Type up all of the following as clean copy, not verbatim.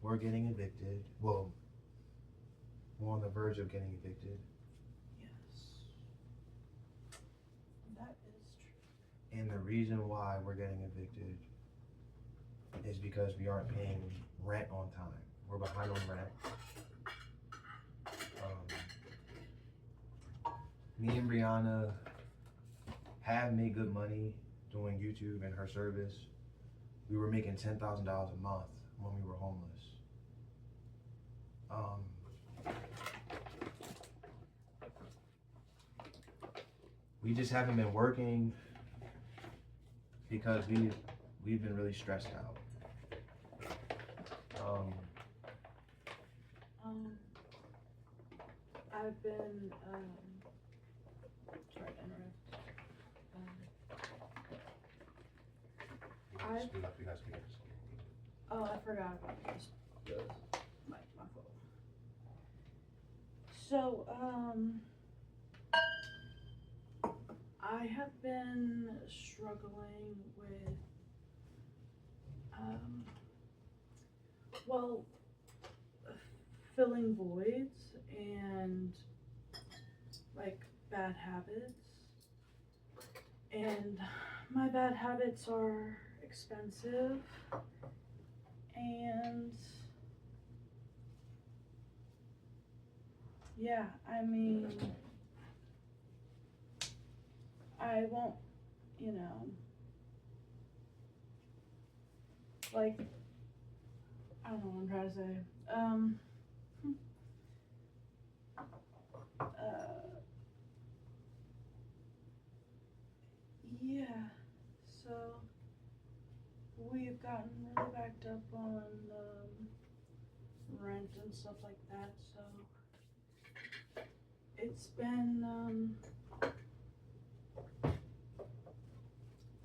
or getting evicted. Well, we're on the verge of getting evicted. Yes. That is true. And the reason why we're getting evicted is because we aren't paying rent on time. We're behind on rent. Me and Briana have made good money doing YouTube and her service. We were making $10,000 a month when we were homeless. We just haven't been working because we've been really stressed out. I've been sorry to interrupt. Oh, I forgot about this. My fault. So, I have been struggling with, well, filling voids and like bad habits. And my bad habits are expensive, and yeah, I mean, I won't, you know, like, I don't know what I'm trying to say. Yeah, so we've gotten really backed up on rent and stuff like that, so it's been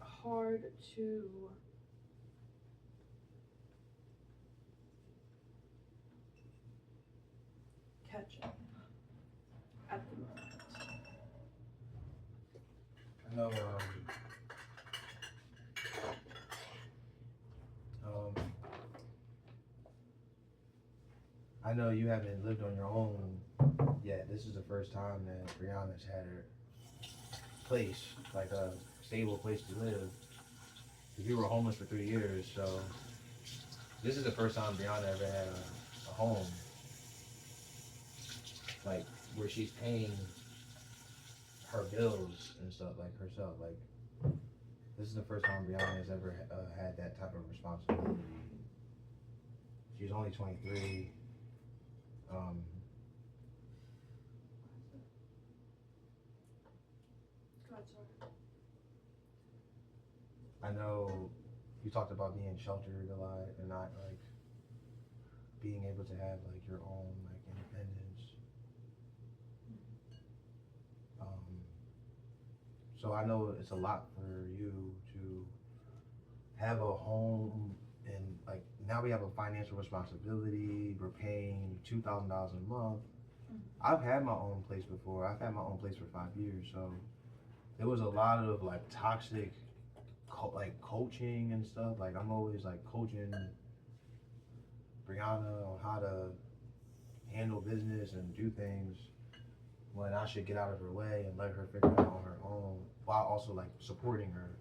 hard to catch up at the moment. I know, I know you haven't lived on your own yet. This is the first time that Briana's had her place, like a stable place to live. Because we were homeless for 3 years, so this is the first time Briana ever had a home, like where she's paying her bills and stuff, like herself. Like, this is the first time Briana has ever had that type of responsibility. She's only 23. I know you talked about being sheltered a lot and not like being able to have like your own like independence. So I know it's a lot for you to have a home, and like now we have a financial responsibility. We're paying $2,000 a month. I've had my own place before. I've had my own place for 5 years, so there was a lot of like toxic like coaching and stuff. Like I'm always like coaching Briana on how to handle business and do things when I should get out of her way and let her figure it out on her own, while also like supporting her.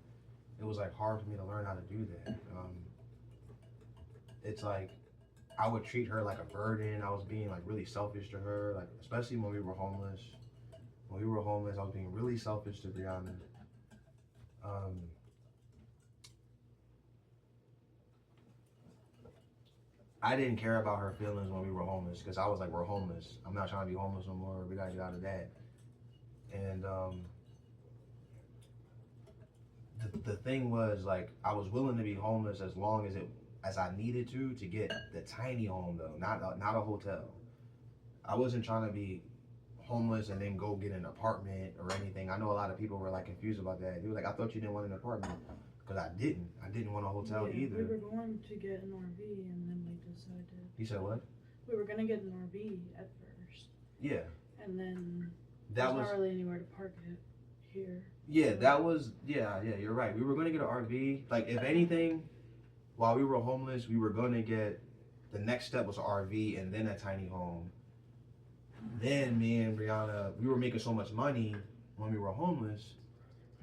It was like hard for me to learn how to do that. It's like I would treat her like a burden. I was being like really selfish to her, like especially when we were homeless. When we were homeless, I was being really selfish to Briana. I didn't care about her feelings when we were homeless because I was like, we're homeless. I'm not trying to be homeless no more. We gotta get out of that. And the thing was, like, I was willing to be homeless as long as I needed to get the tiny home though, not a hotel. I wasn't trying to be homeless and then go get an apartment or anything. I know a lot of people were like confused about that. They were like, I thought you didn't want an apartment. Because I didn't want a hotel either. We were going to get an RV and then we decided. You said what? We were gonna get an RV at first. Yeah. And then that there's not really anywhere to park it here. Yeah, so that was, yeah, you're right. We were gonna get an RV. Like, if anything, while we were homeless, we were gonna get the next step was an RV and then a tiny home. Then me and Briana, we were making so much money when we were homeless,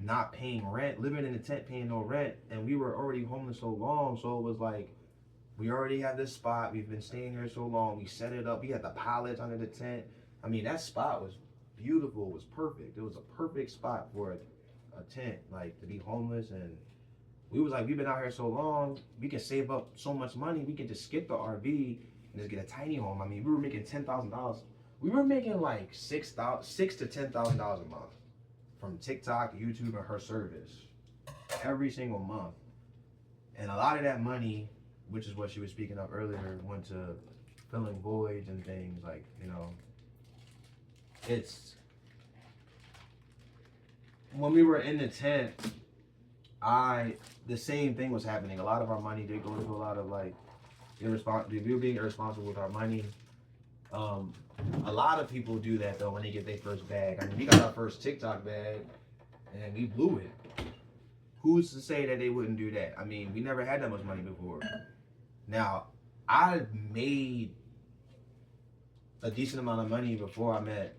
not paying rent, living in a tent, paying no rent, and we were already homeless so long. So it was like we already had this spot. We've been staying here so long. We set it up. We had the pallets under the tent. I mean, that spot was beautiful. It was perfect. It was a perfect spot for a tent, like to be homeless. And we was like, we've been out here so long. We can save up so much money. We can just skip the RV and just get a tiny home. I mean, we were making $10,000. We were making like $6 to $10,000 a month from TikTok, YouTube, and her service every single month. And a lot of that money, which is what she was speaking of earlier, went to filling voids and things like, you know, it's when we were in the tent, the same thing was happening. A lot of our money did go to a lot of like irresponsible. We were being irresponsible with our money. A lot of people do that though when they get their first bag. I mean, we got our first TikTok bag and we blew it. Who's to say that they wouldn't do that? I mean, we never had that much money before. Now, I made a decent amount of money before I met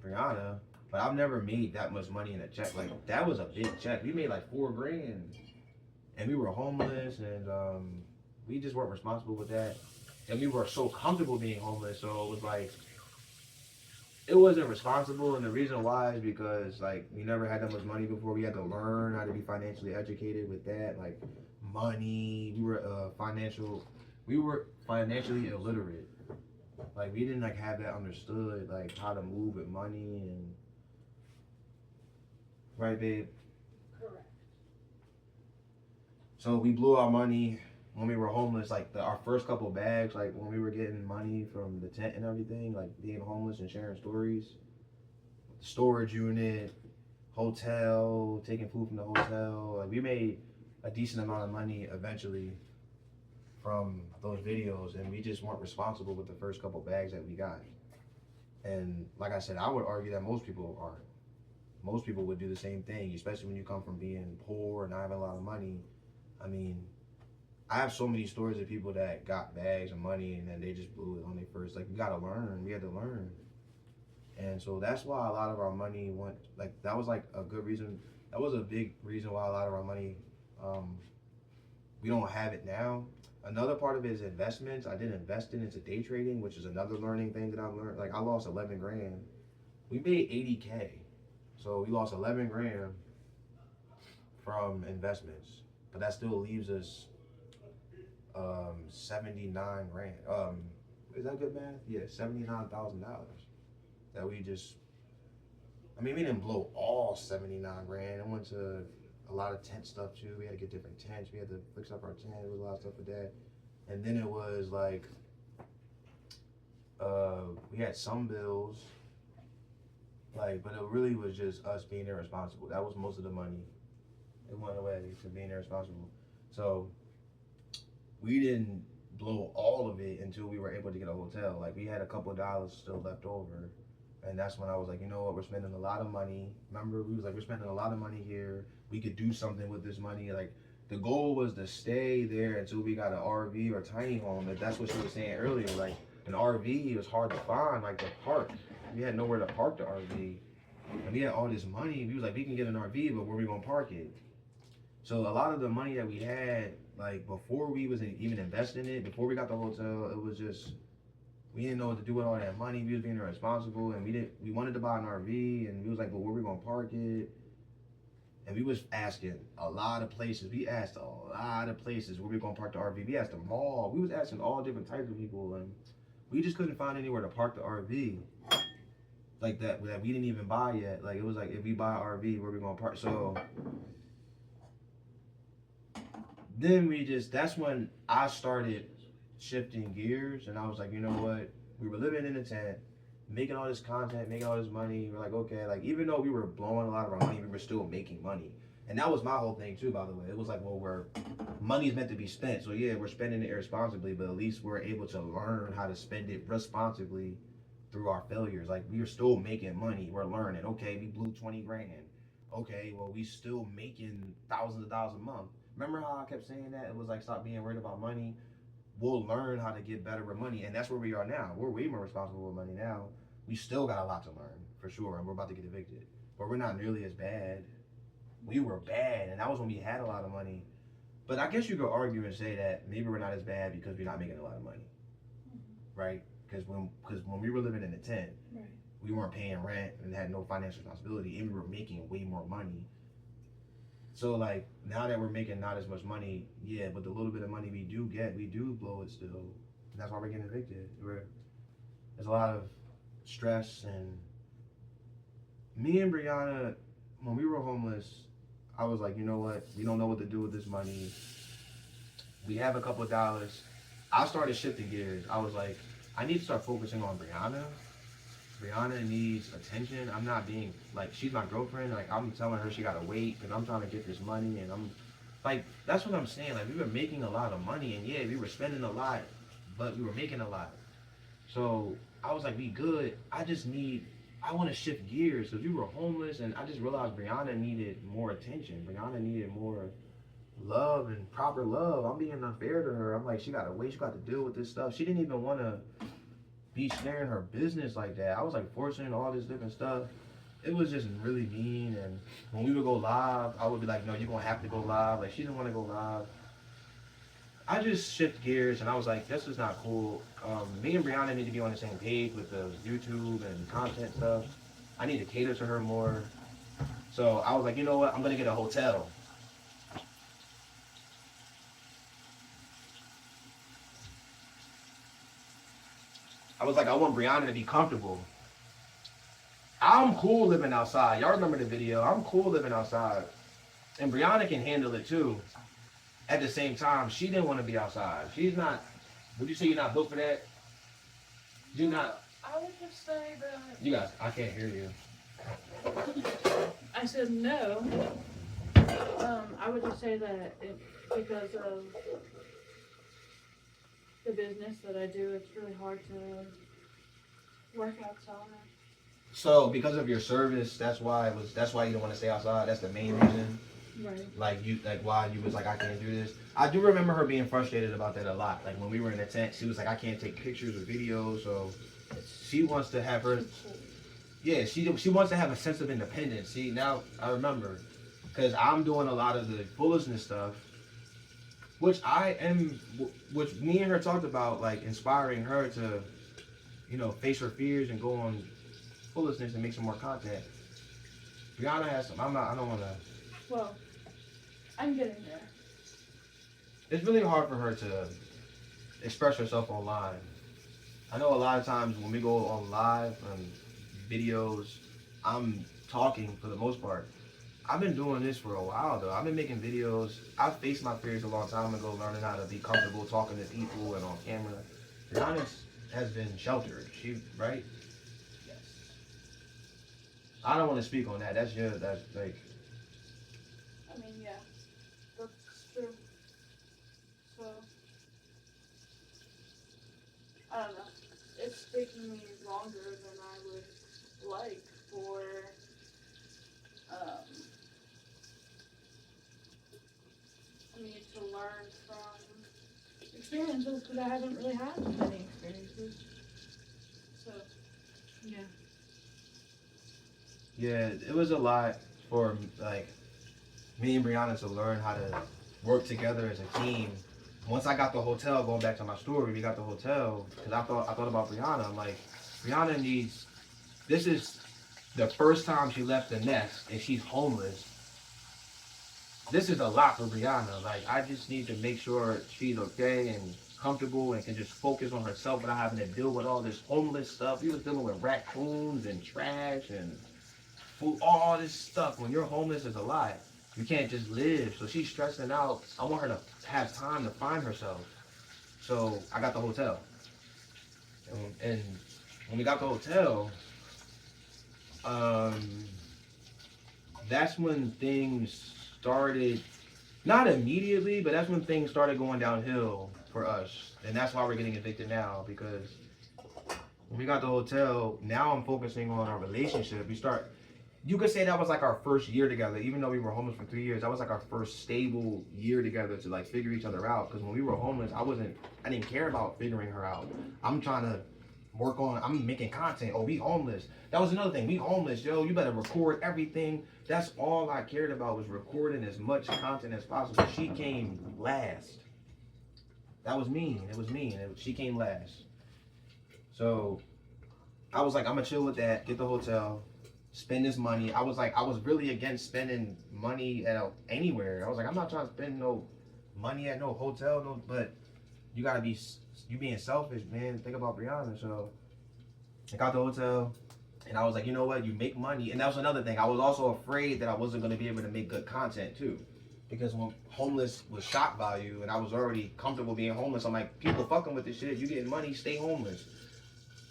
Briana, but I've never made that much money in a check. Like, that was a big check. We made like $4 grand, and we were homeless, and we just weren't responsible with that. And we were so comfortable being homeless, so it was like, it wasn't responsible. And the reason why is because like we never had that much money before. We had to learn how to be financially educated with that, like money. We were financially illiterate. Like we didn't like have that understood, like how to move with money. And right, babe? Correct. So we blew our money when we were homeless. Like our first couple bags, like when we were getting money from the tent and everything, like being homeless and sharing stories, storage unit, hotel, taking food from the hotel. Like we made a decent amount of money eventually from those videos, and we just weren't responsible with the first couple bags that we got. And like I said, I would argue that most people aren't. Most people would do the same thing, especially when you come from being poor and not having a lot of money. I mean, I have so many stories of people that got bags of money and then they just blew it on their first. Like, we gotta learn. We had to learn. And so that's why a lot of our money went, like, that was like a good reason. That was a big reason why a lot of our money, we don't have it now. Another part of it is investments. I did invest into day trading, which is another learning thing that I've learned. Like, I lost 11 grand. We made 80K. So we lost 11 grand from investments. But that still leaves us 79 grand. Is that good math? Yeah, $79,000 that we just, I mean, we didn't blow all 79 grand. It went to a lot of tent stuff too. We had to get different tents. We had to fix up our tent. There was a lot of stuff with that. And then it was like, we had some bills, like, but it really was just us being irresponsible. That was most of the money. It went away to being irresponsible. So we didn't blow all of it until we were able to get a hotel. Like, we had a couple of dollars still left over. And that's when I was like, you know what, we're spending a lot of money. Remember, we was like, we're spending a lot of money here. We could do something with this money. Like, the goal was to stay there until we got an RV or tiny home. That's what she was saying earlier. Like, an RV was hard to find, like the park. We had nowhere to park the RV. And we had all this money. We was like, we can get an RV, but where we gonna park it? So a lot of the money that we had, like before we was even investing in it, before we got the hotel, it was just, we didn't know what to do with all that money. We was being irresponsible, and we wanted to buy an RV, and we was like, but where we gonna park it? And we was asking a lot of places. We asked a lot of places where we gonna park the RV. We asked the mall. We was asking all different types of people, and we just couldn't find anywhere to park the RV. Like that we didn't even buy yet. Like, it was like, if we buy an RV, where we gonna park? So then that's when I started shifting gears, and I was like, you know what? We were living in a tent, making all this content, making all this money. We're like, okay, like, even though we were blowing a lot of our money, we were still making money. And that was my whole thing too, by the way. It was like, well, money's meant to be spent. So yeah, we're spending it irresponsibly, but at least we're able to learn how to spend it responsibly through our failures. Like, we are still making money. We're learning. Okay, we blew 20 grand. Okay, well, we still making thousands of dollars a month. Remember how I kept saying that? It was like, stop being worried about money. we'll learn how to get better with money, and that's where we are now. We're way more responsible with money now. We still got a lot to learn for sure, and we're about to get evicted, but we're not nearly as bad. We were bad, and that was when we had a lot of money. But I guess you could argue and say that maybe we're not as bad because we're not making a lot of money, right? Because when we were living in a tent, Right. we weren't paying rent and had no financial responsibility, and we were making way more money. So like now that we're making not as much money, yeah, but the little bit of money we do get, we do blow it still. And that's why we're getting evicted. There's a lot of stress, and me and Briana, when we were homeless, I was like, you know what? We don't know what to do with this money. We have a couple of dollars. I started shifting gears. I was like, I need to start focusing on Briana. Briana needs attention. I'm not being like, she's my girlfriend. Like, I'm telling her she gotta wait because I'm trying to get this money, and I'm like, that's what I'm saying. Like, we were making a lot of money, and yeah, we were spending a lot, but we were making a lot. So I was like, we good. I want to shift gears because we were homeless, and I just realized Briana needed more attention. Briana needed more love and proper love. I'm being unfair to her. I'm like, she gotta wait. She got to deal with this stuff. She didn't even want to be sharing her business like that. I was like forcing all this different stuff. It was just really mean. And when we would go live, I would be like, no, you're gonna have to go live. Like, she didn't want to go live. I just shift gears, and I was like, this is not cool. Me and Briana need to be on the same page with the YouTube and content stuff. I need to cater to her more. So I was like, you know what? I'm gonna get a hotel. I was like, I want Briana to be comfortable. I'm cool living outside. Y'all remember the video? I'm cool living outside. And Briana can handle it too. At the same time, she didn't want to be outside. She's not, would you say you're not built for that? You're not. I would just say that. You guys, I can't hear you. I said no. I would just say that because of the business that I do, it's really hard to work outside. So because of your service, that's why you don't want to stay outside. That's the main reason. Right. Why you was like, I can't do this. I do remember her being frustrated about that a lot. Like when we were in the tent, she was like, I can't take pictures or videos. So she wants to have her, yeah, she wants to have a sense of independence. See, now I remember, because I'm doing a lot of the foolishness stuff, which me and her talked about, like inspiring her to, face her fears and go on foolishness and make some more content. Briana has some. I don't want to. Well, I'm getting there. It's really hard for her to express herself online. I know a lot of times when we go on live and videos, I'm talking for the most part. I've been doing this for a while though. I've been making videos. I faced my fears a long time ago, learning how to be comfortable talking to people and on camera. Brianna has been sheltered. Right? Yes. I don't want to speak on that. That's like. I mean, yeah, that's true. So, I don't know. It's taking me longer than I would like for, me to learn from experiences because I haven't really had many experiences. So, yeah. Yeah, it was a lot for like me and Briana to learn how to work together as a team. Once I got the hotel, going back to my story, we got the hotel because I thought about Briana. I'm like, Briana needs. This is the first time she left the nest and she's homeless. This is a lot for Briana. Like, I just need to make sure she's okay and comfortable and can just focus on herself without having to deal with all this homeless stuff. We was dealing with raccoons and trash and food, all this stuff. When you're homeless, it's a lot. You can't just live. So she's stressing out. I want her to have time to find herself. So I got the hotel. And when we got the hotel, that's when things started, not immediately, but that's when things started going downhill for us. And that's why we're getting evicted now, because when we got the hotel, now I'm focusing on our relationship. you could say that was like our first year together. Even though we were homeless for 3 years, that was like our first stable year together to like figure each other out. Because when we were homeless, I didn't care about figuring her out. I'm trying to I'm making content. Oh, we homeless. That was another thing. We homeless, yo. You better record everything. That's all I cared about, was recording as much content as possible. She came last. That was mean. It was mean. She came last. So I was like, I'm gonna chill with that. Get the hotel. Spend this money. I was really against spending money anywhere. I was like, I'm not trying to spend no money at no hotel. No, but you gotta be. You being selfish, man. Think about Briana. So I got the hotel, and I was like, you know what? You make money, and that was another thing. I was also afraid that I wasn't going to be able to make good content too, because when homeless was shock value, and I was already comfortable being homeless, I'm like, people fucking with this shit. You getting money? Stay homeless.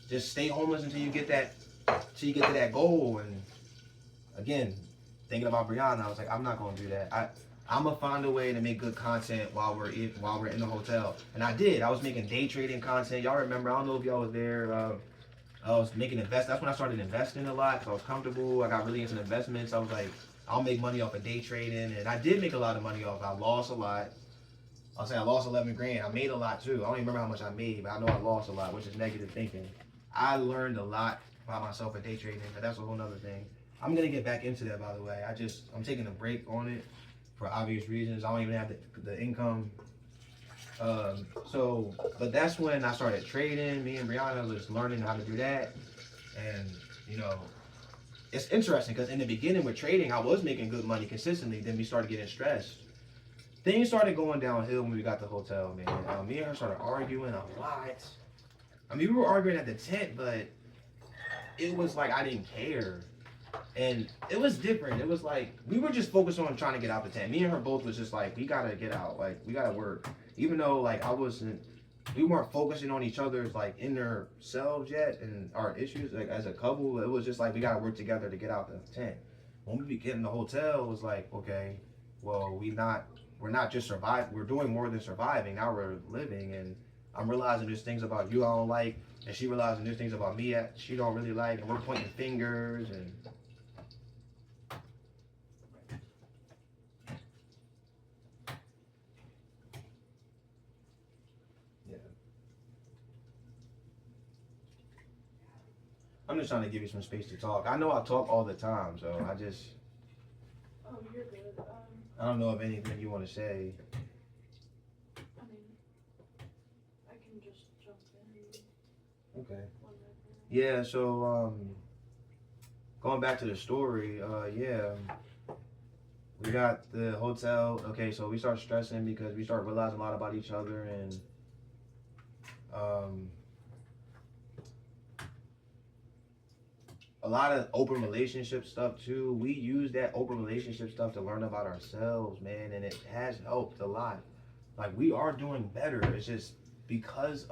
Just stay homeless until you get to that goal. And again, thinking about Briana, I was like, I'm not going to do that. I'm gonna find a way to make good content while we're in the hotel, and I did. I was making day trading content. Y'all remember? I don't know if y'all was there. I was making That's when I started investing a lot. So I was comfortable. I got really into investments. I was like, I'll make money off of day trading, and I did make a lot of money off. I lost a lot. I'll say I lost 11 grand. I made a lot too. I don't even remember how much I made, but I know I lost a lot, which is negative thinking. I learned a lot about myself at day trading, but that's a whole nother thing. I'm gonna get back into that, by the way. I'm taking a break on it, for obvious reasons. I don't even have the income. But that's when I started trading. Me and Briana was learning how to do that. And, it's interesting because in the beginning with trading, I was making good money consistently. Then we started getting stressed. Things started going downhill when we got the hotel, man. Me and her started arguing a lot. I mean, we were arguing at the tent, but it was like I didn't care. And it was different. It was like we were just focused on trying to get out the tent. Me and her both was just like, we gotta get out. Like, we gotta work. Even though like we weren't focusing on each other's like inner selves yet and our issues like as a couple. It was just like we gotta work together to get out the tent. When we get in the hotel, it was like, okay, well, we're not just surviving. We're doing more than surviving. Now we're living, and I'm realizing there's things about you I don't like, and she realizing there's things about me that she don't really like, and we're pointing fingers and. I'm just trying to give you some space to talk. I know I talk all the time, so I just. Oh, you're good. I don't know if anything you want to say. I mean, I can just jump in. Okay. Yeah. So going back to the story, yeah, we got the hotel. Okay, so we start stressing because we start realizing a lot about each other, and a lot of open relationship stuff too. We use that open relationship stuff to learn about ourselves, man, and it has helped a lot. Like, we are doing better. It's just because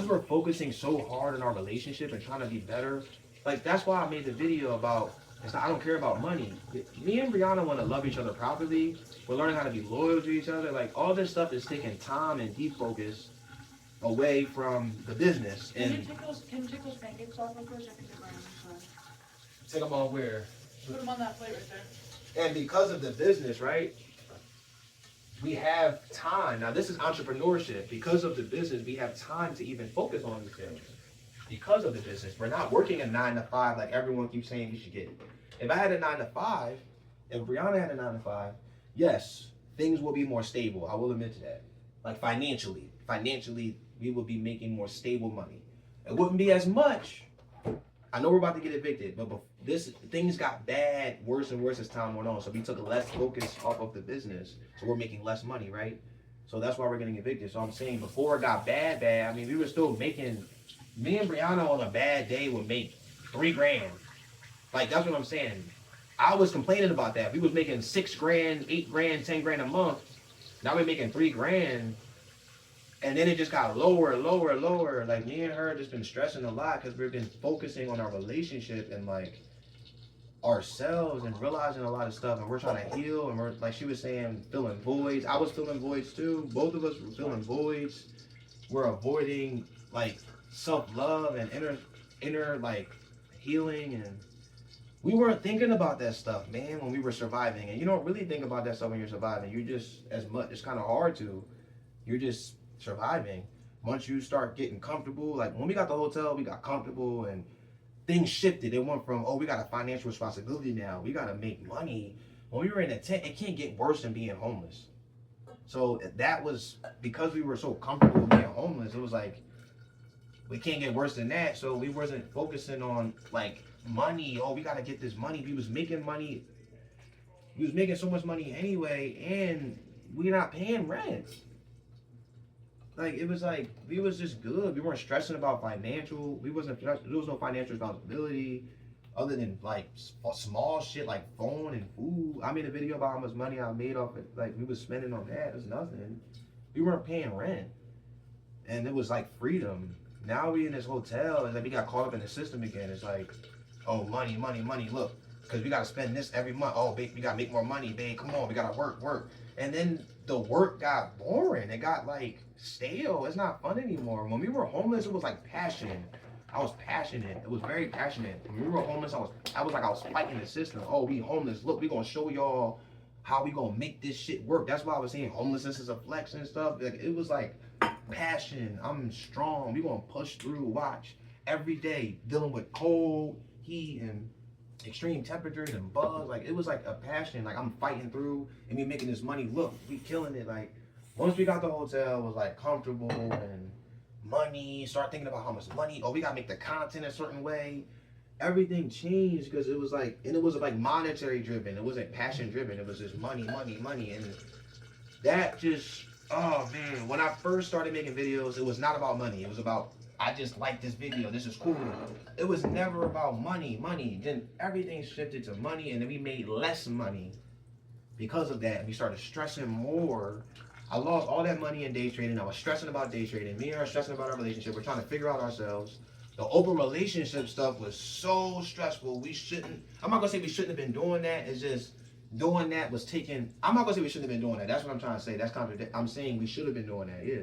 we're focusing so hard on our relationship and trying to be better. Like, that's why I made the video about I don't care about money. Me and Briana want to love each other properly. We're learning how to be loyal to each other. Like, all this stuff is taking time and defocus away from the business. Can you take those pancakes off real quick? I can get mine. Take them on where? Put them on that plate right there. And because of the business, right? We have time. Now, this is entrepreneurship. Because of the business, we have time to even focus on these things. Because of the business, we're not working a 9 to 5 like everyone keeps saying we should get. If I had a 9 to 5, if Briana had a 9 to 5, yes, things will be more stable. I will admit to that. Like financially, we will be making more stable money. It wouldn't be as much. I know we're about to get evicted, but things got bad, worse and worse as time went on. So we took less focus off of the business. So we're making less money, right? So that's why we're getting evicted. So I'm saying before it got bad, I mean, we were still making. Me and Briana on a bad day would make $3 grand. Like, that's what I'm saying. I was complaining about that. We was making $6 grand, $8 grand, $10 grand a month. Now we're making $3 grand. And then it just got lower, lower, lower. Like, me and her just been stressing a lot because we've been focusing on our relationship and like ourselves and realizing a lot of stuff. And we're trying to heal. And we're, like she was saying, filling voids. I was filling voids too. Both of us were filling voids. We're avoiding like self-love and inner like healing, and we weren't thinking about that stuff, man, when we were surviving. And you don't really think about that stuff when you're surviving. You just, as much, it's kind of hard to. You're just surviving. Once you start getting comfortable, like when we got the hotel, we got comfortable and things shifted. It went from, oh, we got a financial responsibility now. We got to make money. When we were in a tent, it can't get worse than being homeless. So that was because we were so comfortable being homeless. It was like, we can't get worse than that. So we wasn't focusing on like money. Oh, we got to get this money. We was making money. We was making so much money anyway. And we not paying rent. Like, it was like, we was just good. We weren't stressing about financial. We wasn't, there was no financial responsibility other than like small shit like phone and food. I made a video about how much money I made off it. Like, we was spending on that. It was nothing. We weren't paying rent. And it was like freedom. Now we in this hotel and like we got caught up in the system again. It's like, oh, money, money, money. Look, because we got to spend this every month. Oh, babe, we got to make more money, babe. Come on, we got to work. And then the work got boring. It got like stale. It's not fun anymore. When we were homeless, it was like passion. I was passionate. It was very passionate. When we were homeless, I was fighting the system. Oh, we homeless. Look, we gonna show y'all how we gonna make this shit work. That's why I was saying homelessness is a flex and stuff. Like, it was like passion. I'm strong. We gonna push through. Watch every day dealing with cold, heat, and extreme temperatures and bugs. Like, it was like a passion. Like, I'm fighting through and we making this money. Look, we killing it. Like, once we got the hotel, it was like comfortable and money. Start thinking about how much money. Oh, we gotta make the content a certain way. Everything changed because it was like, and it was like monetary driven. It wasn't passion driven. It was just money, and that just, oh man. When I first started making videos, it was not about money. It was about, I just like this video. This is cool. It was never about money. Then everything shifted to money, and then we made less money because of that. We started stressing more. I lost all that money in day trading. I was stressing about day trading. Me and her stressing about our relationship. We're trying to figure out ourselves. The open relationship stuff was so stressful. I'm not gonna say we shouldn't have been doing that. It's just doing that was taking, I'm not gonna say we shouldn't have been doing that. That's what I'm trying to say. That's contradict. I'm saying we should have been doing that, yeah.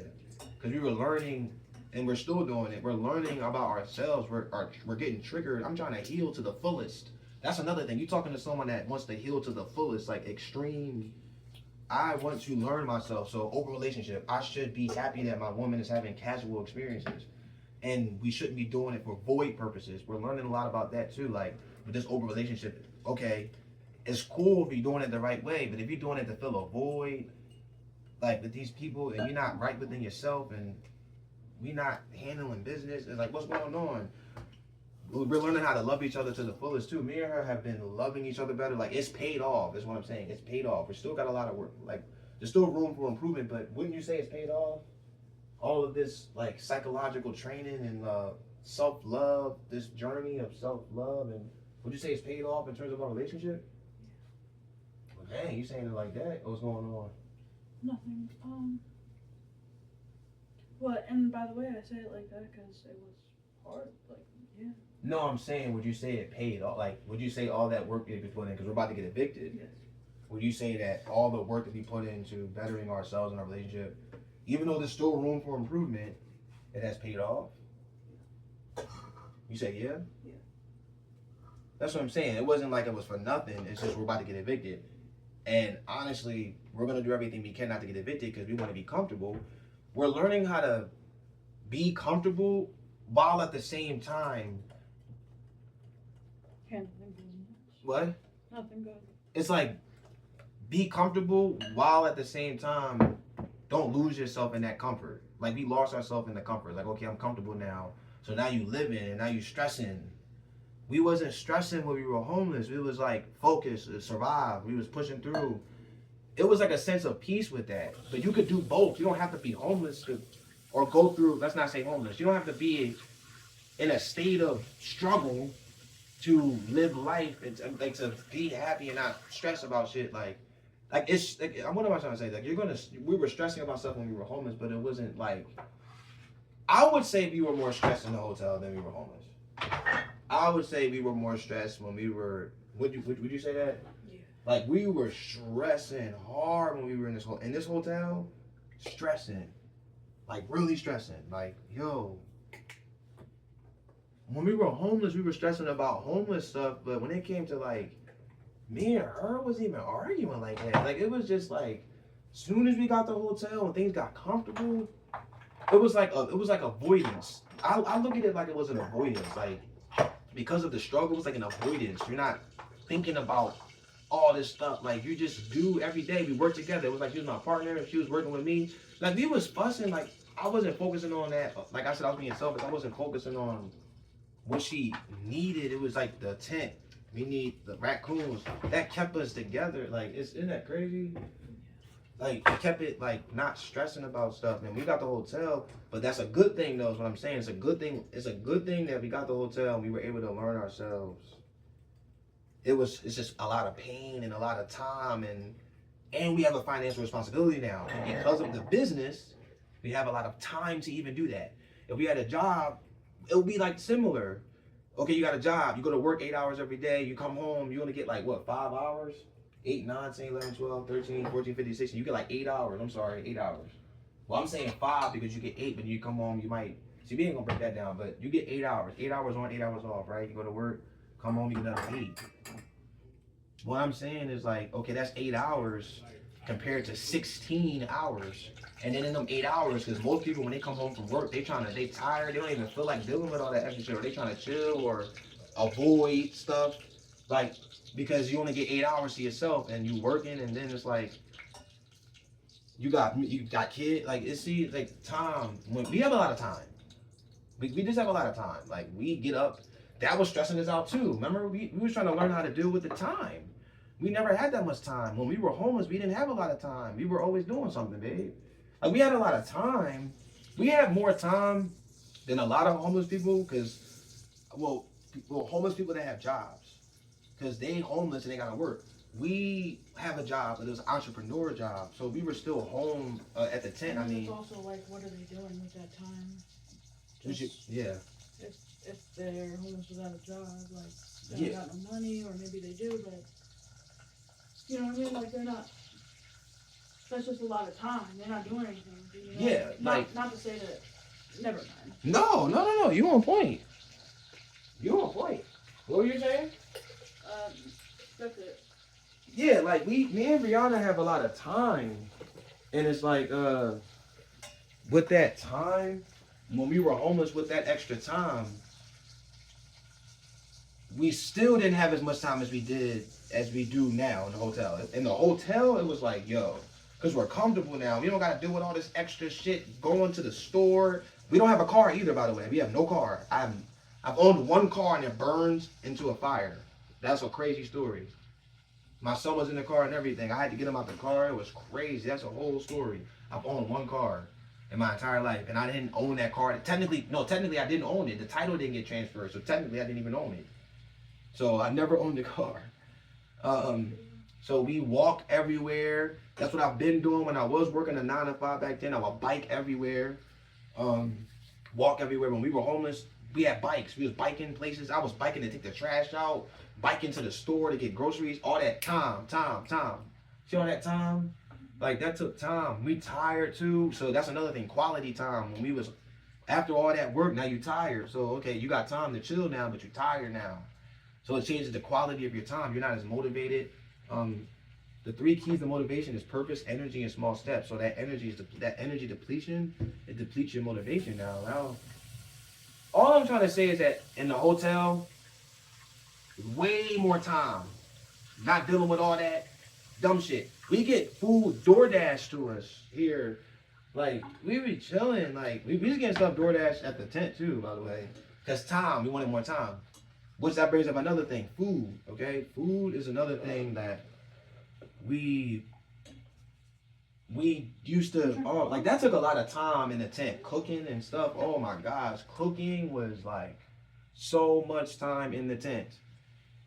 Because we were learning, and we're still doing it. We're learning about ourselves. We're getting triggered. I'm trying to heal to the fullest. That's another thing. You talking to someone that wants to heal to the fullest, like extreme. I want to learn myself. So open relationship, I should be happy that my woman is having casual experiences. And we shouldn't be doing it for void purposes. We're learning a lot about that too. Like with this open relationship, okay, it's cool if you're doing it the right way, but if you're doing it to fill a void, like with these people, and you're not right within yourself, and we not handling business, it's like, what's going on? We're learning how to love each other to the fullest too. Me and her have been loving each other better. Like, it's paid off, is what I'm saying. It's paid off. We still got a lot of work. Like, there's still room for improvement, but wouldn't you say it's paid off? All of this, like, psychological training and self-love, this journey of self-love, and would you say it's paid off in terms of our relationship? Well, dang, you saying it like that? What's going on? Nothing. What? And by the way, I say it like that because it was hard. Like, yeah. No, I'm saying, would you say it paid off? Like, would you say all that work that we put in, because we're about to get evicted? Yes. Would you say that all the work that we put into bettering ourselves in our relationship, even though there's still room for improvement, it has paid off? You say yeah? Yeah. That's what I'm saying. It wasn't like it was for nothing. It's just we're about to get evicted. And honestly, we're going to do everything we can not to get evicted because we want to be comfortable. We're learning how to be comfortable while at the same time. Handling business. What? Nothing good. It's like, be comfortable while at the same time don't lose yourself in that comfort. Like, we lost ourselves in the comfort. Like, okay, I'm comfortable now. So now you living and now you stressing. We wasn't stressing when we were homeless. We was like focus, survive. We was pushing through. It was like a sense of peace with that. But you could do both. You don't have to be homeless or go through, let's not say homeless. You don't have to be in a state of struggle to live life and like to be happy and not stress about shit. Like it's like, what am I trying to say? Like, we were stressing about stuff when we were homeless, but it wasn't like, I would say we were more stressed in the hotel than we were homeless. I would say we were more stressed when we were, would you say that? Yeah. Like, we were stressing hard when we were in this hotel, stressing. Like, really stressing. Like, yo, when we were homeless, we were stressing about homeless stuff, but when it came to like me and her wasn't even arguing like that. Like it was just like, soon as we got the hotel and things got comfortable, it was like avoidance. I look at it like it was an avoidance. Like because of the struggle, it was like an avoidance. You're not thinking about all this stuff. Like you just do every day. We worked together. It was like she was my partner and she was working with me. Like we was fussing. Like I wasn't focusing on that. Like I said, I was being selfish. I wasn't focusing on what she needed. It was like the tent. We need the raccoons. That kept us together. Like, isn't that crazy? Like, it kept it, like, not stressing about stuff. And we got the hotel, but that's a good thing, though, is what I'm saying. It's a good thing. It's a good thing that we got the hotel and we were able to learn ourselves. It's just a lot of pain and a lot of time. And we have a financial responsibility now. And because of the business, we have a lot of time to even do that. If we had a job, it would be, like, similar. Okay, you got a job, you go to work 8 hours every day, you come home, you only get like what, 5 hours? 8, 9, 10, 11, 12, 13, 14, 15, 16, you get like 8 hours, I'm sorry, 8 hours. Well, I'm saying 5 because you get 8, but you come home, you might, see, we ain't gonna break that down, but you get 8 hours, 8 hours on, 8 hours off, right? You go to work, come home, you get another 8. What I'm saying is like, okay, that's 8 hours compared to 16 hours. And then in them 8 hours, because most people when they come home from work, they tired, they don't even feel like dealing with all that extra shit, or they trying to chill or avoid stuff. Like, because you only get 8 hours to yourself and you working, and then it's like you got kids, like like time. When we have a lot of time. We just have a lot of time. Like we get up, that was stressing us out too. Remember, we was trying to learn how to deal with the time. We never had that much time. When we were homeless, we didn't have a lot of time. We were always doing something, babe. Like we had a lot of time. We had more time than a lot of homeless people, because, well, homeless people that have jobs, because they homeless and they gotta work. We have a job, but it was an entrepreneur job, so we were still home at the tent. I mean, it's also like, what are they doing with that time? Yeah. If they're homeless without a job, like they don't got no money, or maybe they do, but you know what I mean? Like they're not. That's just a lot of time. They're not doing anything. You know? Yeah, not to say that. Never mind. No. You on point. What were you saying? That's it. Yeah, like me and Briana have a lot of time, and it's like with that time, when we were homeless, with that extra time, we still didn't have as much time as we do now in the hotel. In the hotel, it was like, yo, because we're comfortable now. We don't got to deal with all this extra shit, going to the store. We don't have a car either, by the way. We have no car. I've owned one car and it burned into a fire. That's a crazy story. My son was in the car and everything. I had to get him out the car. It was crazy. That's a whole story. I've owned one car in my entire life, and I didn't own that car. Technically I didn't own it. The title didn't get transferred, so technically I didn't even own it. So I never owned a car. So we walk everywhere. That's what I've been doing when I was working a 9 to 5 back then. I would bike everywhere, walk everywhere. When we were homeless, we had bikes. We was biking places. I was biking to take the trash out, biking to the store to get groceries. All that time. See all that time? Like that took time. We tired too. So that's another thing. Quality time. When we was after all that work, now you tired. So okay, you got time to chill now, but you tired now. So it changes the quality of your time. You're not as motivated. The 3 keys to motivation is purpose, energy, and small steps. So that energy depletion, it depletes your motivation now. All I'm trying to say is that in the hotel, way more time. Not dealing with all that dumb shit. We get food DoorDash to us here. Like, we be chilling. Like, we was getting stuff DoorDash at the tent too, by the way. Because time, we wanted more time. Which that brings up another thing, food, okay? Food is another thing that we used to, like that took a lot of time in the tent, cooking and stuff. Oh my gosh, cooking was like so much time in the tent.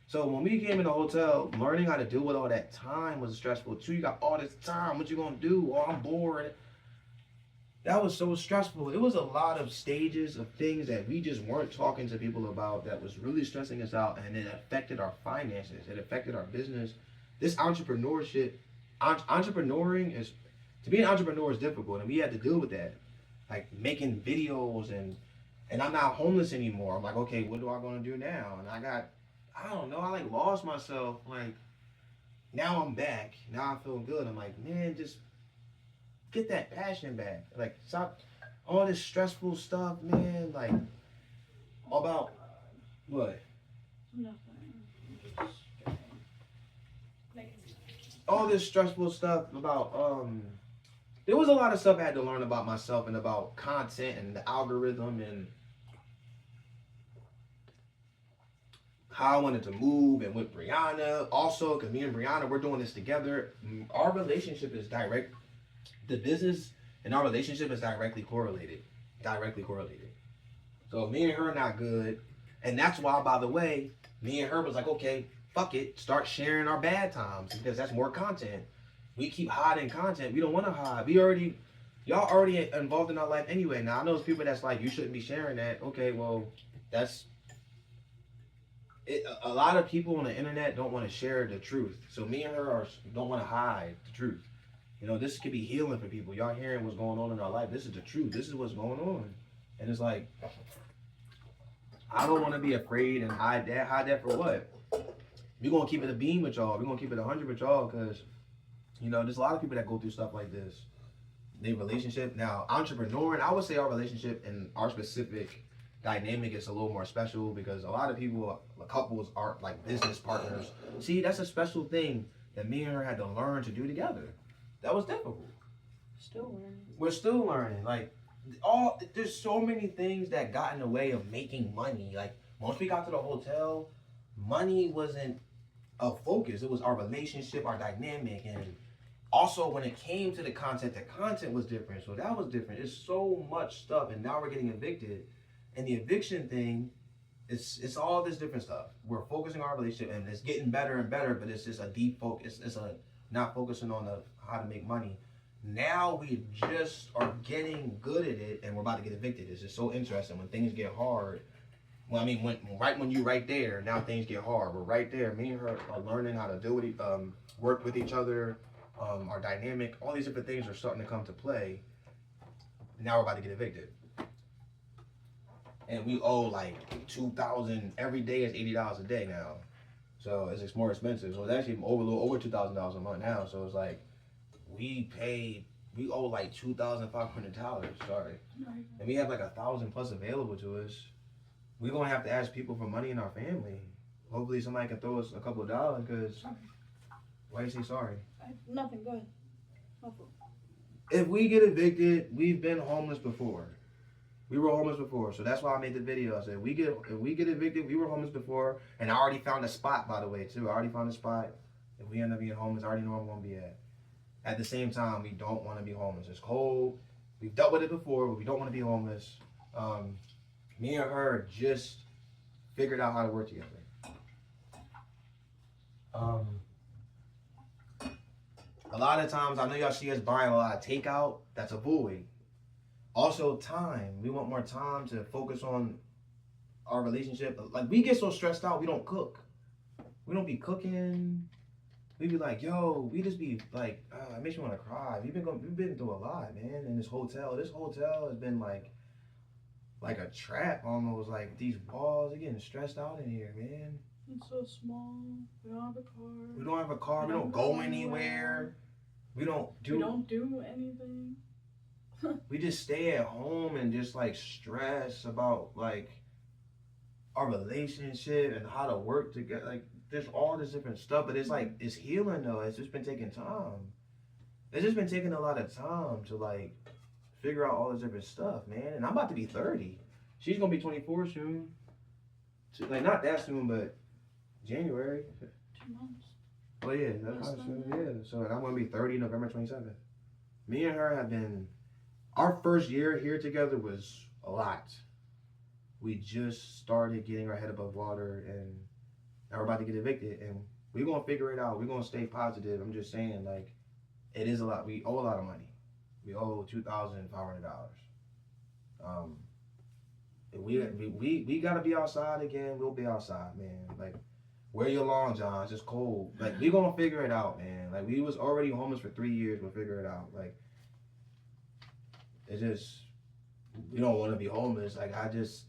So when we came in the hotel, learning how to deal with all that time was stressful too. You got all this time, what you gonna do? Oh, I'm bored. That was so stressful. It was a lot of stages of things that we just weren't talking to people about that was really stressing us out, and it affected our finances. It affected our business. This entrepreneurship, entrepreneuring is, to be an entrepreneur is difficult, and we had to deal with that. Like making videos and and I'm not homeless anymore. I'm like, okay, what do I gonna do now? And I don't know, I like lost myself. Like now I'm back. Now I feel good. I'm like, man, just get that passion back. Like stop all this stressful stuff, man. Like about what? Nothing. Just All this stressful stuff about there was a lot of stuff I had to learn about myself and about content and the algorithm and how I wanted to move and with Briana. Also, because me and Briana, we're doing this together. Our relationship is direct. The business and our relationship is directly correlated. Directly correlated. So me and her are not good. And that's why, by the way, me and her was like, okay, fuck it. Start sharing our bad times because that's more content. We keep hiding content. We don't want to hide. Y'all already involved in our life anyway. Now, I know there's people that's like, you shouldn't be sharing that. Okay, well, that's it. A lot of people on the internet don't want to share the truth. So me and her don't want to hide the truth. You know, this could be healing for people. Y'all hearing what's going on in our life. This is the truth. This is what's going on. And it's like, I don't want to be afraid and hide that. Hide that for what? We're going to keep it a beam with y'all. We're going to keep it 100 with y'all because, you know, there's a lot of people that go through stuff like this. Their relationship. Now, entrepreneur, and I would say our relationship and our specific dynamic is a little more special because a lot of people, couples aren't like business partners. See, that's a special thing that me and her had to learn to do together. That was difficult. Still learning. We're still learning. Like, there's so many things that got in the way of making money. Like, once we got to the hotel, money wasn't a focus. It was our relationship, our dynamic, and also when it came to the content was different. So that was different. It's so much stuff, and now we're getting evicted. And the eviction thing, it's all this different stuff. We're focusing on our relationship, and it's getting better and better, but it's just a deep focus. It's a not focusing on how to make money. Now we just are getting good at it, and we're about to get evicted. It's just so interesting when things get hard. Well, I mean, when you're right there, now things get hard. We're right there. Me and her are learning how to work with each other. Our dynamic, all these different things are starting to come to play. Now we're about to get evicted, and we owe like $2,000 every day. Is $80 a day now, so it's more expensive. So it's actually a little over $2,000 a month now. So it's like we owe like $2,500. Sorry, and we have like 1,000 plus available to us. We're gonna have to ask people for money in our family. Hopefully somebody can throw us a couple of dollars. Cause why you say sorry? Nothing good. Nothing. If we get evicted, we've been homeless before. We were homeless before, so that's why I made the video. I said, if we get evicted, we were homeless before, and I already found a spot, by the way, too. I already found a spot. If we end up being homeless, I already know where I'm gonna be at. At the same time, we don't want to be homeless. It's cold. We've dealt with it before, but we don't want to be homeless. Me and her just figured out how to work together. A lot of times, I know y'all see us buying a lot of takeout. That's a void. Also, time. We want more time to focus on our relationship. Like, we get so stressed out, we don't cook. We don't be cooking. We be like, yo, we just be like, it makes me want to cry. We've been through a lot, man, in this hotel. This hotel has been like a trap almost. Like, these walls are getting stressed out in here, man. It's so small. We don't have a car. We don't have a car. We don't go anywhere. We don't do anything. We just stay at home and just like stress about like our relationship and how to work together. Like, there's all this different stuff, but it's like, it's healing though. It's just been taking time. It's just been taking a lot of time to like figure out all this different stuff, man. And I'm about to be 30. She's gonna be 24 soon. Like, not that soon, but January. 2 months. Oh yeah, that's how soon. Yeah. So I'm gonna be 30 November 27th. Me and her have been. Our first year here together was a lot. We just started getting our head above water, and now we're about to get evicted, and we're gonna figure it out. We're gonna stay positive. I'm just saying, like, it is a lot. We owe a lot of money. We owe $2,500. We gotta be outside again. We'll be outside, man. Like, wear your long johns. It's cold. Like, we gonna figure it out, man. Like, we was already homeless for 3 years. We'll figure it out. Like, it's just, we don't want to be homeless. Like I just,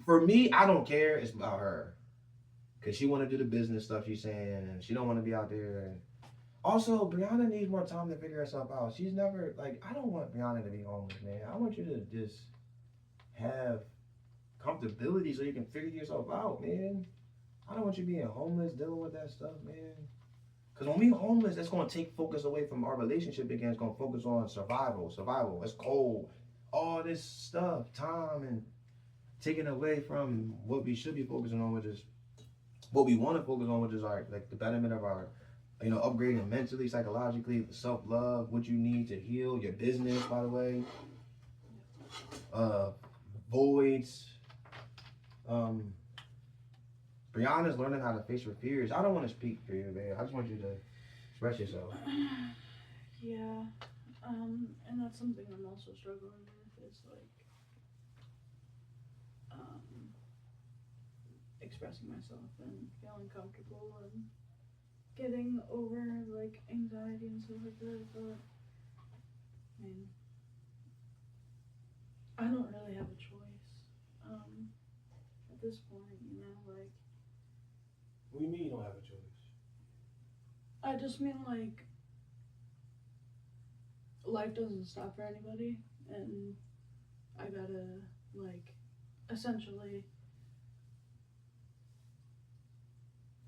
for me, I don't care. It's about her, cause she want to do the business stuff she's saying, and she don't want to be out there. And also, Briana needs more time to figure herself out. She's never like I don't want Briana to be homeless, man. I want you to just have comfortability so you can figure yourself out, man. I don't want you being homeless, dealing with that stuff, man. Because when we homeless, that's going to take focus away from our relationship again. It's going to focus on survival. It's cold, all this stuff, time, and taking away from what we should be focusing on, which is what we want to focus on, which is our like the betterment of our, upgrading mentally, psychologically, self love, what you need to heal your business. By the way, voids. Brianna's learning how to face her fears. I don't want to speak for you, man. I just want you to express yourself. Yeah, and that's something I'm also struggling with. It's like expressing myself and feeling comfortable and getting over like anxiety and stuff like that. But I mean, I don't really have a choice at this point. Like. What do you mean you don't have a choice? I just mean like life doesn't stop for anybody, and I gotta like essentially,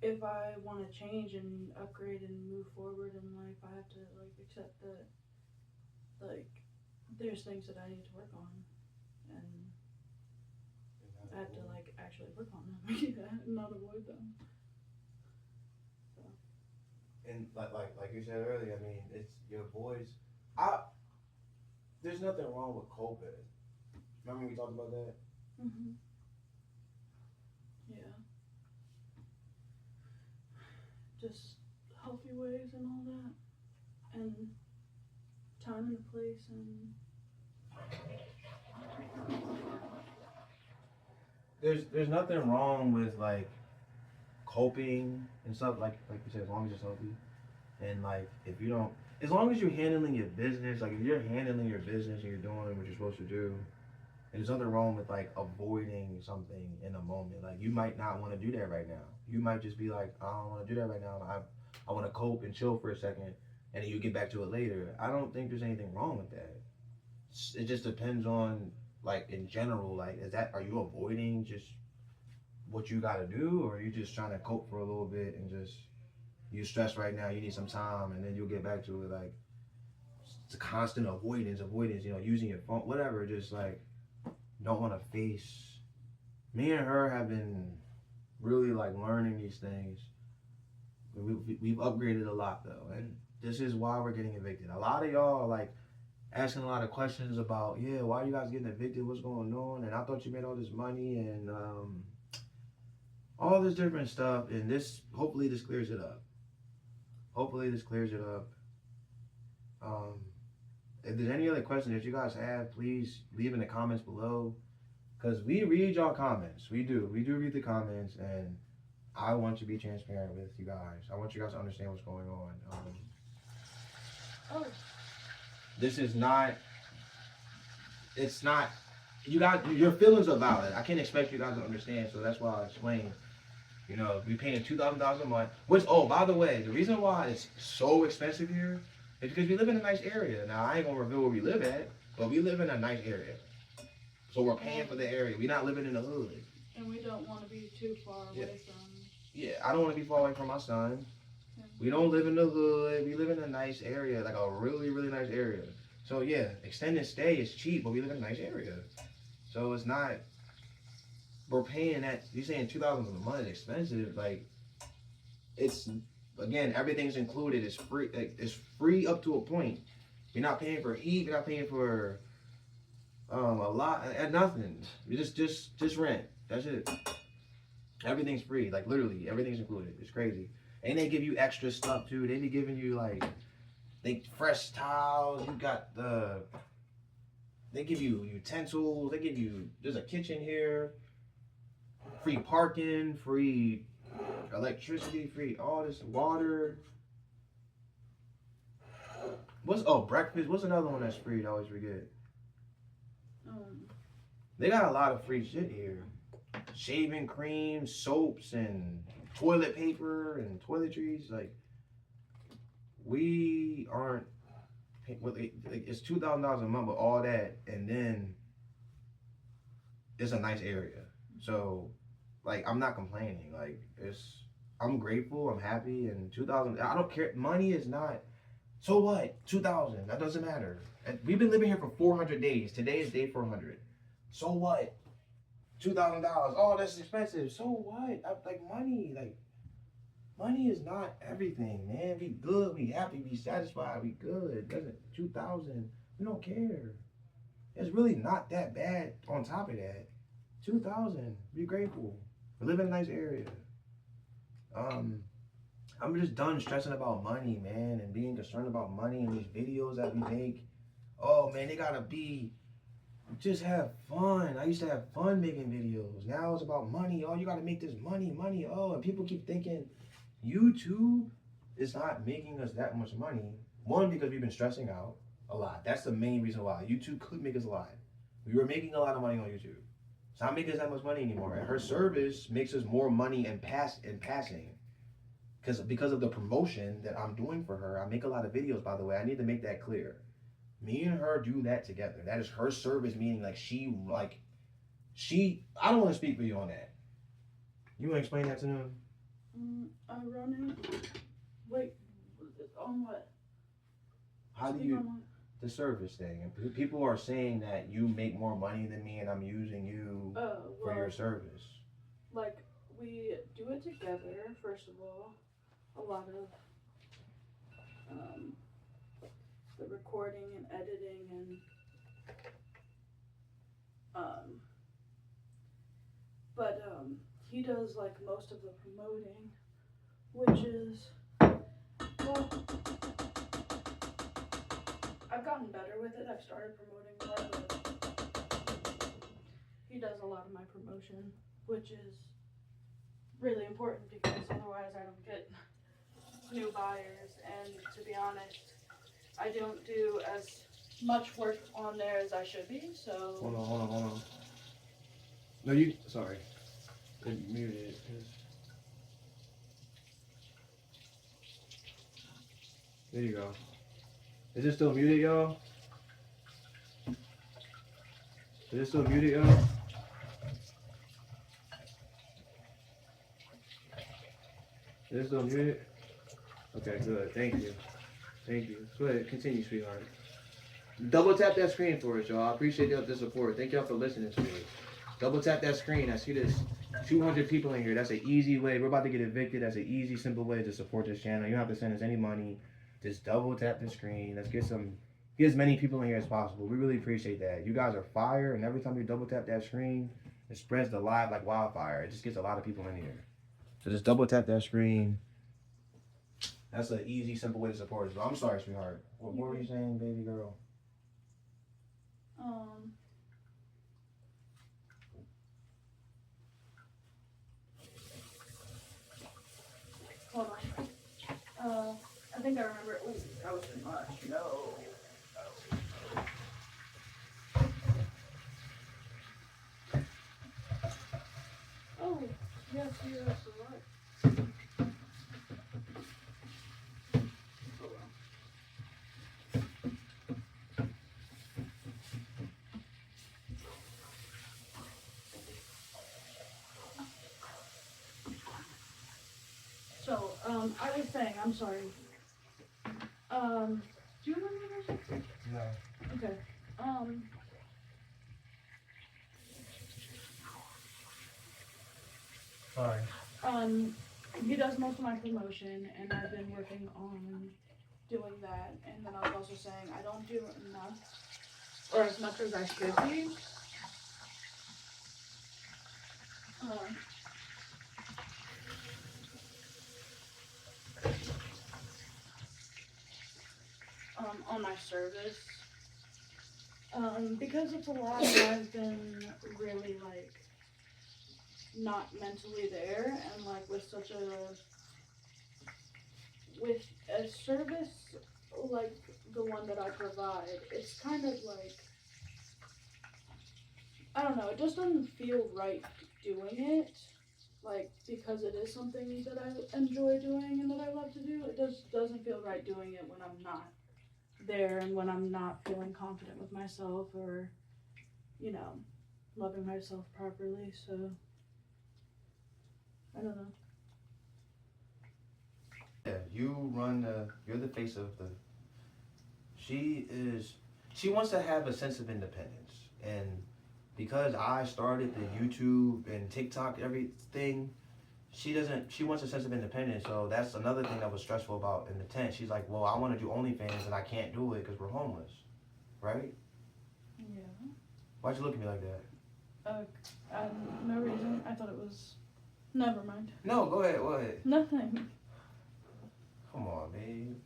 if I want to change and upgrade and move forward in life, I have to like accept that like there's things that I need to work on, and I have to like actually work on them, and not avoid them. So. And like you said earlier, I mean, it's your voice. There's nothing wrong with coping. Remember we talked about that? Mhm. Yeah. Just healthy ways and all that, and time and a place and. There's nothing wrong with like coping and stuff like you said, as long as it's healthy. And like if you don't, as long as you're handling your business, like if you're handling your business and you're doing what you're supposed to do, there's nothing wrong with like avoiding something in a moment. Like you might not want to do that right now. You might just be like, I don't want to do that right now. I want to cope and chill for a second, and then you get back to it later. I don't think there's anything wrong with that. It just depends on like in general. Like, are you avoiding just what you got to do, or are you just trying to cope for a little bit and just you stressed right now? You need some time, and then you'll get back to it. Like it's a constant avoidance. Using your phone, whatever. Just like don't want to face. Me and her have been really like learning these things. We've upgraded a lot though, and this is why we're getting evicted. A lot of y'all are like asking a lot of questions about, yeah, why are you guys getting evicted? What's going on? And I thought you made all this money and all this different stuff. And hopefully this clears it up. If there's any other questions that you guys have, please leave in the comments below. Because we read y'all comments. We do read the comments, and I want to be transparent with you guys. I want you guys to understand what's going on. This is not, it's not, your feelings are valid. I can't expect you guys to understand, so that's why I explained. We're paying $2,000 a month, which, by the way, the reason why it's so expensive here is because we live in a nice area. Now, I ain't gonna reveal where we live at, but we live in a nice area. So we're paying for the area. We're not living in the hood. And we don't want to be too far away from. Yeah, I don't want to be far away from my son. We don't live in the hood. We live in a nice area, like a really, really nice area. So yeah, extended stay is cheap, but we live in a nice area. So it's not, we're paying that, you're saying $2,000 a month is expensive. Like, it's, again, everything's included. It's free. It's free up to a point. You're not paying for heat. You're not paying for a lot, nothing. You just rent. That's it. Everything's free. Like literally, everything's included. It's crazy. And they give you extra stuff too. They be giving you like, fresh towels. They give you utensils. There's a kitchen here. Free parking, free electricity, free all this water. Breakfast. What's another one that's free? I always forget. They got a lot of free shit here. Shaving cream, soaps, and toilet paper and toiletries. Like, we aren't. It's $2,000 a month with all that, and then it's a nice area. So, like, I'm not complaining. Like, I'm grateful. I'm happy. And 2,000. I don't care. Money is not. So what? 2,000. That doesn't matter. And we've been living here for 400 days. Today is day 400. So what? $2,000. Oh, that's expensive. So what? Money is not everything, man. We good. We happy. We satisfied. We good. Doesn't 2,000. We don't care. It's really not that bad. On top of that, 2,000. Be grateful. We live in a nice area. I'm just done stressing about money, man, and being concerned about money and these videos that we make. Oh man, they gotta be. Just have fun. I used to have fun making videos. Now it's about money. Oh, you gotta make this money. Oh, and people keep thinking YouTube is not making us that much money. One, because we've been stressing out a lot. That's the main reason why. YouTube could make us a lot. We were making a lot of money on YouTube. It's not making us that much money anymore. And her service makes us more money in passing. Because of the promotion that I'm doing for her. I make a lot of videos, by the way. I need to make that clear. Me and her do that together. That is her service, meaning I don't want to speak for you on that. You want to explain that to them? I run it. Wait, on what? How do you, the service thing? And people are saying that you make more money than me and I'm using you for your service. Like, we do it together, first of all. A lot of the recording and editing and but he does like most of the promoting, which is, well, I've gotten better with it. I've started promoting more, but he does a lot of my promotion, which is really important because otherwise I don't get new buyers, and to be honest, I don't do as much work on there as I should be, so... Hold on. No, sorry. Couldn't mute it. There you go. Is it still muted, y'all? Is it still muted, y'all? Is it still muted? Okay, good. Thank you. Go ahead, continue, sweetheart. Double tap that screen for us, y'all. I appreciate the support. Thank y'all for listening to me. Double tap that screen. I see this 200 people in here. That's an easy way. We're about to get evicted. That's an easy, simple way to support this channel. You don't have to send us any money. Just double tap the screen. Let's get as many people in here as possible. We really appreciate that. You guys are fire, and every time you double tap that screen, it spreads the live like wildfire. It just gets a lot of people in here. So just double tap that screen. That's an easy, simple way to support us. But I'm sorry, sweetheart. What were you saying, baby girl? Hold on. I think I remember. Ooh, that was too much. No. Oh, yes, you're absolutely right. So, I was saying, I'm sorry. Do you remember what I said? No. Okay. Sorry. He does most of my promotion, and I've been working on doing that. And then I was also saying I don't do enough, or as much as I should be. On my service, because it's a lot, I've been really like not mentally there, and like with a service like the one that I provide, it's kind of like I don't know, it just doesn't feel right doing it. Like, because it is something that I enjoy doing and that I love to do, it just doesn't feel right doing it when I'm not there and when I'm not feeling confident with myself or, you know, loving myself properly. So, I don't know. Yeah, you're the face of the, she wants to have a sense of independence. And because I started the YouTube and TikTok, everything, she wants a sense of independence. So that's another thing that was stressful about in the tent. She's like, well, I want to do OnlyFans and I can't do it because we're homeless. Right? Yeah. Why'd you look at me like that? No reason. I thought it was. Never mind. No, go ahead, go ahead. Nothing. Come on, babe.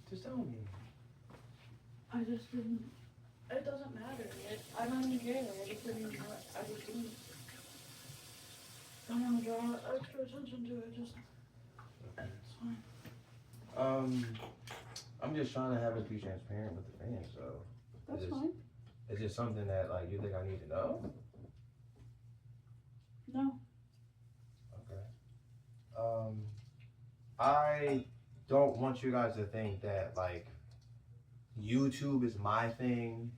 Just tell me. I just didn't. It doesn't matter. I don't even care. I just didn't. I just didn't. I don't want to draw extra attention to it. Just. It's fine. I'm just trying to have us be transparent with the fans, so. That's fine. Is it something that like you think I need to know? No. Okay. I don't want you guys to think that like YouTube is my thing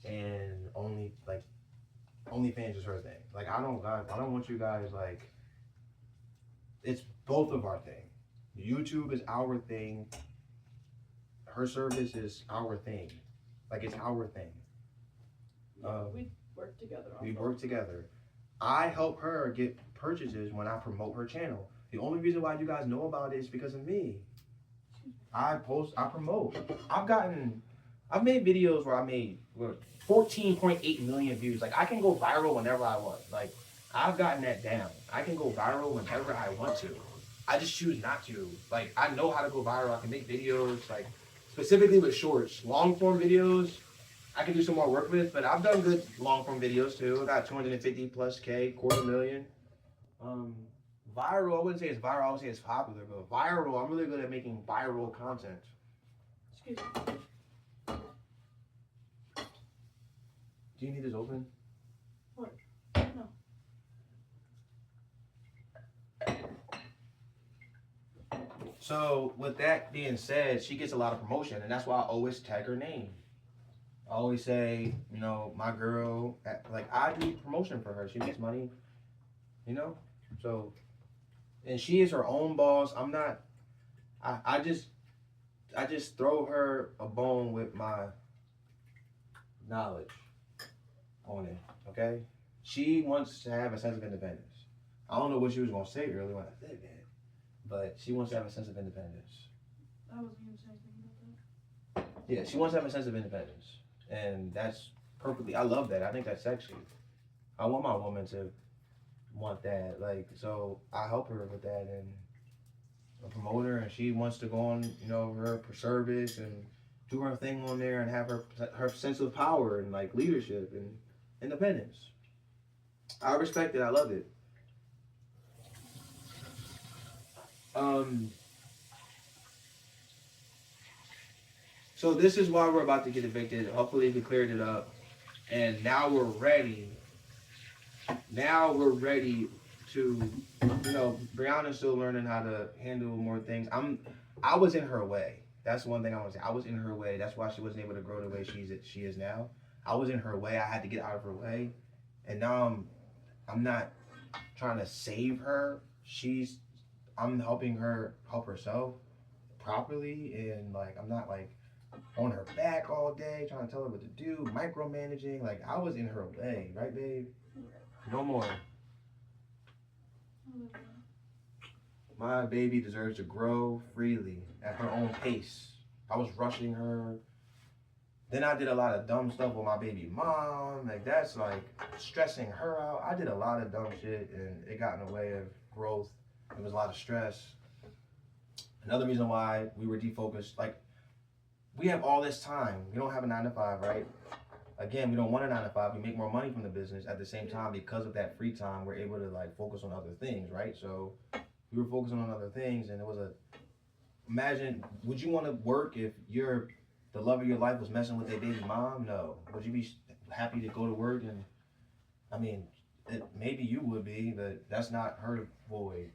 and OnlyFans is her thing. Like I don't want you guys like, it's both of our thing. YouTube is our thing. Her service is our thing. Like it's our thing. We work together. We work together. I help her get purchases when I promote her channel. The only reason why you guys know about it is because of me. I promote. I've made videos where I made 14.8 million views. Like I can go viral whenever I want. Like I've gotten that down. I can go viral whenever I want to. I just choose not to. Like I know how to go viral. I can make videos like specifically with shorts. Long form videos, I can do some more work with, but I've done good long form videos too. I got 250 plus K, 250,000. Viral, I wouldn't say it's viral, I would say it's popular, but viral, I'm really good at making viral content. Excuse me. Do you need this open? What? No. So with that being said, she gets a lot of promotion, and that's why I always tag her name. I always say, you know, my girl, like I do promotion for her. She makes money, you know? So, and she is her own boss. I'm not, I just throw her a bone with my knowledge on it, okay? She wants to have a sense of independence. I don't know what she was gonna say earlier when I said that, but she wants to have a sense of independence. I wasn't gonna say anything about that. Yeah, she wants to have a sense of independence. And that's perfectly, I love that. I think that's sexy. I want my woman to want that. Like, so I help her with that and I promote her, and she wants to go on, you know, her service and do her thing on there and have her sense of power and like leadership and independence. I respect it. I love it. So this is why we're about to get evicted. Hopefully we cleared it up. And now we're ready. Now we're ready to, you know, Briana's still learning how to handle more things. I was in her way. That's one thing I want to say. I was in her way. That's why she wasn't able to grow the way she is now. I was in her way. I had to get out of her way. And now I'm not trying to save her. I'm helping her help herself properly, and like I'm not like on her back all day trying to tell her what to do, micromanaging. Like I was in her way, right, babe? No more. My baby deserves to grow freely at her own pace. I was rushing her. Then I did a lot of dumb stuff with my baby mom. Like that's like stressing her out. I did a lot of dumb shit and it got in the way of growth. It was a lot of stress. Another reason why we were defocused, like we have all this time. We don't have a 9 to 5, right? Again, we don't want a 9 to 5. We make more money from the business. At the same time, because of that free time, we're able to like focus on other things, right? So we were focusing on other things, and it was imagine, would you want to work if the love of your life was messing with their baby mom? No. Would you be happy to go to work and I mean, maybe you would be, but that's not her void.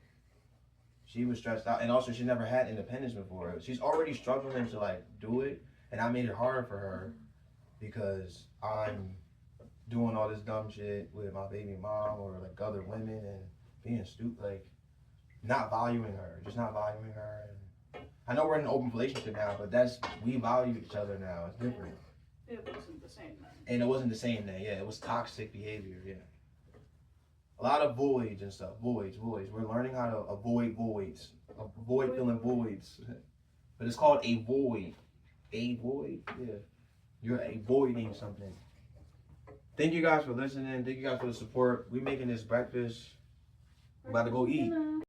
She was stressed out, and also she never had independence before. She's already struggling to like do it, and I made it harder for her because I'm doing all this dumb shit with my baby mom or like other women and being stupid, like not valuing her, just not valuing her. And I know we're in an open relationship now, but we value each other now. It's different. It wasn't the same then. And it wasn't the same then. Yeah, it was toxic behavior. Yeah. A lot of voids and stuff. Voids. We're learning how to avoid voids. Avoid filling voids. But it's called a void. A void? Yeah. You're avoiding something. Thank you guys for listening. Thank you guys for the support. We're making this breakfast. We're about to go eat.